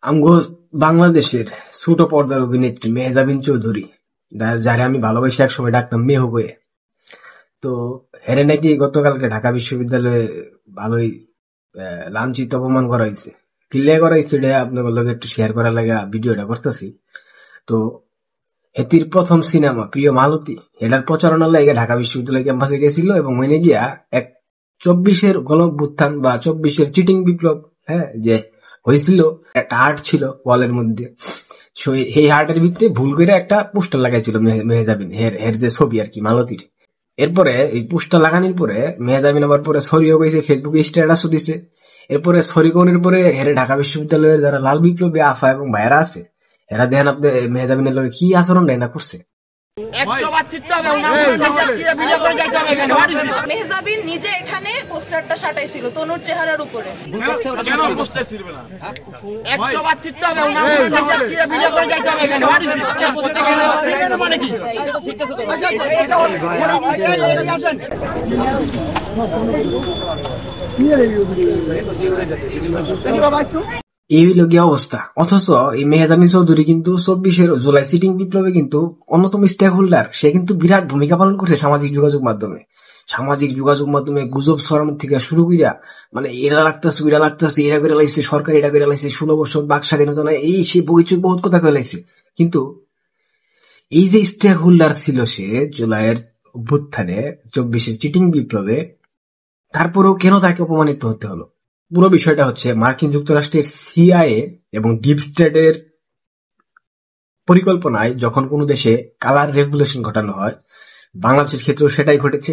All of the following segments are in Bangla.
আমগো বাংলাদেশের ছোট পর্দার অভিনেত্রী মেহজাবিন চৌধুরী, যারে আমি ভালোবাসি একসময় ডাকতাম মেহু বয়ে। তো হেরে নাকি গতকালকে ঢাকা বিশ্ববিদ্যালয়ে ভালোই লাঞ্ছিত অপমান করা হয়েছে। ক্লিয়ার করা হয়েছে, এটা আপনাদের লগে একটু শেয়ার করার লাগে ভিডিওটা করতেছি। তো এতির প্রথম সিনেমা প্রিয় মালতী, এটার প্রচারণার লাগে ঢাকা বিশ্ববিদ্যালয় ক্যাম্পাসে গেছিল এবং ওইনে গিয়া এক 24-এর গণঅভ্যুত্থান বা 24-এর চিটিং বিপ্লব, হ্যাঁ, যে হয়েছিল, একটা হার্ট ছিল ওয়ালের মধ্যে। এই হার্টের ভিতরে ভুল করে একটা পোস্টার লাগাইছিল মেহজাবিন, হের যে ছবি আর কি মালতীর। এরপরে এই পোস্টার লাগানোর পরে মেহজাবিন আবার পরে সরিও গেছে, ফেসবুকে স্ট্যাটাসও দিছে। এরপরে সরি কোনের পরে হেরে ঢাকা বিশ্ববিদ্যালয়ের যারা লাল বিপ্লবী আফা এবং ভাইরা আছে, এরা দেখেন আপনি মেহজাবিনের লোক কি আচরণ না করছে। মেহজাবিন নিজে এখানে পোস্টারটা সাটাইছিল তনুর চেহারার উপরে। এই হইল গিয়ে অবস্থা। অথচ এই মেহজাবিন চৌধুরী কিন্তু 24-এর জুলাই সিটিং বিপ্লবে কিন্তু অন্যতম স্টেক হোল্ডার। সে কিন্তু বিরাট ভূমিকা পালন করছে সামাজিক যোগাযোগ মাধ্যমে গুজব ছড়ানোর থেকে শুরু করিয়া, মানে এরা লাগতেছে এরা লাগতেছে, এরা করে লাইছে সরকার, এরা করে লাইছে 16 বছর বাক স্বাধীনতা নয়, এই সে বইচুর বহুত কথা কয়ে লাইছে। কিন্তু এই যে স্টেক হোল্ডার ছিল সে জুলাইয়ের অভ্যুত্থানে, 24-এর চিটিং বিপ্লবে, তারপরেও কেন তাকে অপমানিত হতে হলো? পুরো বিষয়টা হচ্ছে মার্কিন যুক্তরাষ্ট্রের সিআইএ এবং ডিপ স্টেটের পরিকল্পনায় যখন কোনো দেশে কালার রেগুলেশন ঘটানো হয়, বাংলাদেশের ক্ষেত্রেও সেটাই ঘটেছে।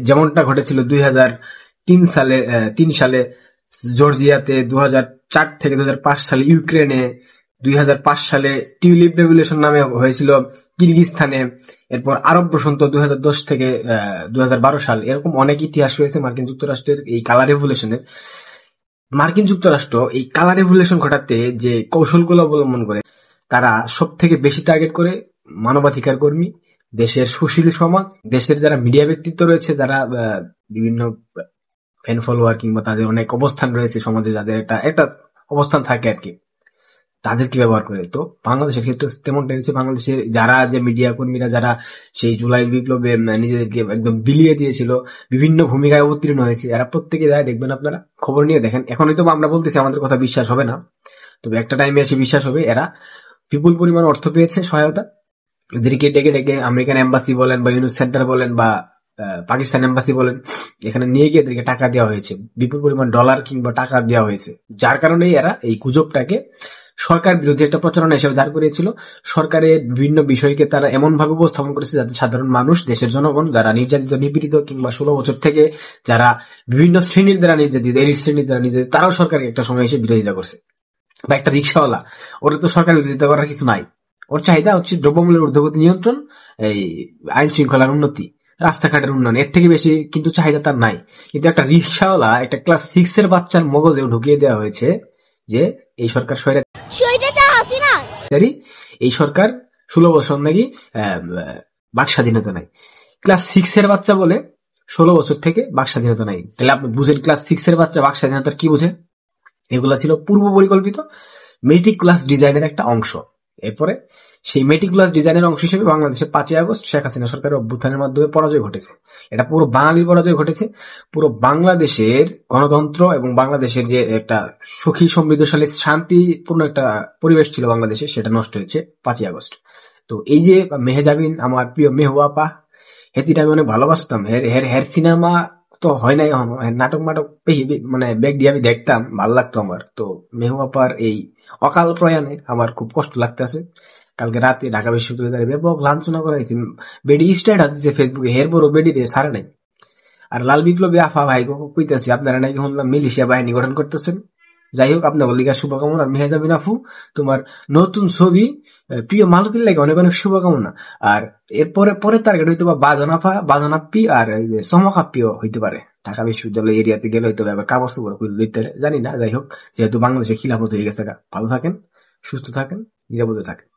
যেমনটা ঘটেছিল 2003 সালে জর্জিয়াতে, 2004 থেকে 2005 সালে ইউক্রেনে, 2005 সালে টিউলিপ রেগুলেশন নামে হয়েছিল কিরগিজস্তানে, এরপর আরব বসন্ত 2010 থেকে 2012 সাল। এরকম অনেক ইতিহাস রয়েছে মার্কিন যুক্তরাষ্ট্রের এই কালার রেভলিউশনের। মার্কিন যুক্তরাষ্ট্র এই কালার রেভলিউশন ঘটাতে যে কৌশলগুলো অবলম্বন করে, তারা সব থেকে বেশি টার্গেট করে মানবাধিকার কর্মী, দেশের সুশীল সমাজ, দেশের যারা মিডিয়া ব্যক্তিত্ব রয়েছে, যারা বিভিন্ন ফ্যান ফলোয়ার কিংবা তাদের অনেক অবস্থান রয়েছে সমাজে, যাদের একটা অবস্থান থাকে আর কি, তাদেরকে ব্যবহার করে। তো বাংলাদেশের ক্ষেত্রে তেমনটা হয়েছে। বাংলাদেশের যারা যে মিডিয়া কর্মীরা, যারা সেই জুলাই বিপ্লবে নিজেদেরকে একদম বিলিয়ে দিয়েছিল, বিভিন্ন ভূমিকায় অবতীর্ণ হয়েছে, এরা প্রত্যেকে যায়, দেখবেন আপনারা খবর নিয়ে দেখেন। এখন হয়তো আমরা বলতেছি আমাদের কথা বিশ্বাস হবে না, তবে একটা টাইমে এসে বিশ্বাস হবে। এরা বিপুল পরিমাণ অর্থ পেয়েছে, সহায়তা। এদেরকে ডেকে ডেকে আমেরিকান এম্বাসি বলেন বা ইউনুস সেন্টার বলেন বা পাকিস্তান এম্বাসি বলেন, এখানে নিয়ে গিয়ে এদেরকে টাকা দেওয়া হয়েছে, বিপুল পরিমাণ ডলার কিংবা টাকা দেওয়া হয়েছে। যার কারণে এরা এই গুজবটাকে সরকার বিরোধী একটা প্রচারণা হিসেবে দাঁড় করিয়েছিল। সরকারের বিভিন্ন বিষয়কে তারা এমন ভাবে উপস্থাপন করেছে যাতে সাধারণ মানুষ, দেশের জনগণ যারা নির্যাতিত, নিপীড়িত কিংবা 16 বছর থেকে যারা বিভিন্ন শ্রেণীর দ্বারা নির্যাতিত, এলিট শ্রেণীর দ্বারা নির্যাতিত, তারাও সরকারকে একটা সময় এসে বিরোধিতা করছে। বা একটা রিক্সাওয়ালা, ওরা তো সরকার বিরোধিতা করার কিছু নাই। ওর চাহিদা হচ্ছে দ্রব্যমূল্যের ঊর্ধ্বগতি নিয়ন্ত্রণ, এই আইন শৃঙ্খলার উন্নতি, রাস্তাঘাটের উন্নয়ন, এর থেকে বেশি কিন্তু চাহিদা তার নাই। কিন্তু একটা রিক্সাওয়ালা, একটা ক্লাস 6 এর বাচ্চার মগজেও ঢুকিয়ে দেওয়া হয়েছে যে এই সরকার এই সরকার 16 বছর নাকি বাক স্বাধীনতা নাই। ক্লাস 6 এর বাচ্চা বলে 16 বছর থেকে বাক স্বাধীনতা নাই। তাহলে আপনি বুঝেন ক্লাস 6 এর বাচ্চা বাক স্বাধীনতার কি বুঝে? এগুলা ছিল পূর্ব পরিকল্পিত মেটিকুলাস ডিজাইনের একটা অংশ। এরপরে সেই মেটিকুলাস ডিজাইনের অংশ হিসেবে বাংলাদেশে 5ই আগস্ট শেখ হাসিনা সরকারের অভ্যুত্থানের মাধ্যমে পরাজয় ঘটেছে। এটা পুরো বাঙালির পরাজয় ঘটেছে। পুরো বাংলাদেশের গণতন্ত্র এবং বাংলাদেশের যে একটা সুখী সমৃদ্ধশালী শান্তিপূর্ণ একটা পরিবেশ ছিল বাংলাদেশে, সেটা নষ্ট হয়েছে 5ই আগস্ট। তো এই যে মেহজাবিন, আমার প্রিয় মেহু আপা, হেতিটা আমি অনেক ভালোবাসতাম। হের সিনেমা তো হয় নাই এখনো, নাটক মানে ব্যাগ দিয়ে আমি দেখতাম, ভালো লাগতো আমার। তো মেহু আপার এই অকাল প্রয়াণে আমার খুব কষ্ট লাগতেছে। কালকে রাতে ঢাকা বিশ্ববিদ্যালয়ে ব্যাপক লাঞ্ছনা করাইছি, বেডি স্ট্যাটাস দিচ্ছে ফেসবুকে, হের বড় বেডি রে ছাড়ে নাই। আর লাল বিপ্লবী আফা ভাই কইতেছি, আপনারা নাকি শুনলাম মিলিশিয়া বাহিনী গঠন করতেছেন। যাই হোক, আপনার লিগা শুভকামনা। মেহজাবিন আফু, তোমার নতুন ছবি প্রিয় মালতীর লাগে অনেক অনেক শুভকামনা। আর এরপরে পরের টার্গেট হইতে বা বাজন আপ্পি আর চমক আপ্পিও হইতে পারে। ঢাকা বিশ্ববিদ্যালয় এরিয়াতে গেলে হইতে পারে কাগজ লইতে জানি না। যাই হোক, যেহেতু বাংলাদেশে খিলাফত হয়ে গেছে, ভালো থাকেন, সুস্থ থাকেন, নিরাপদে থাকেন।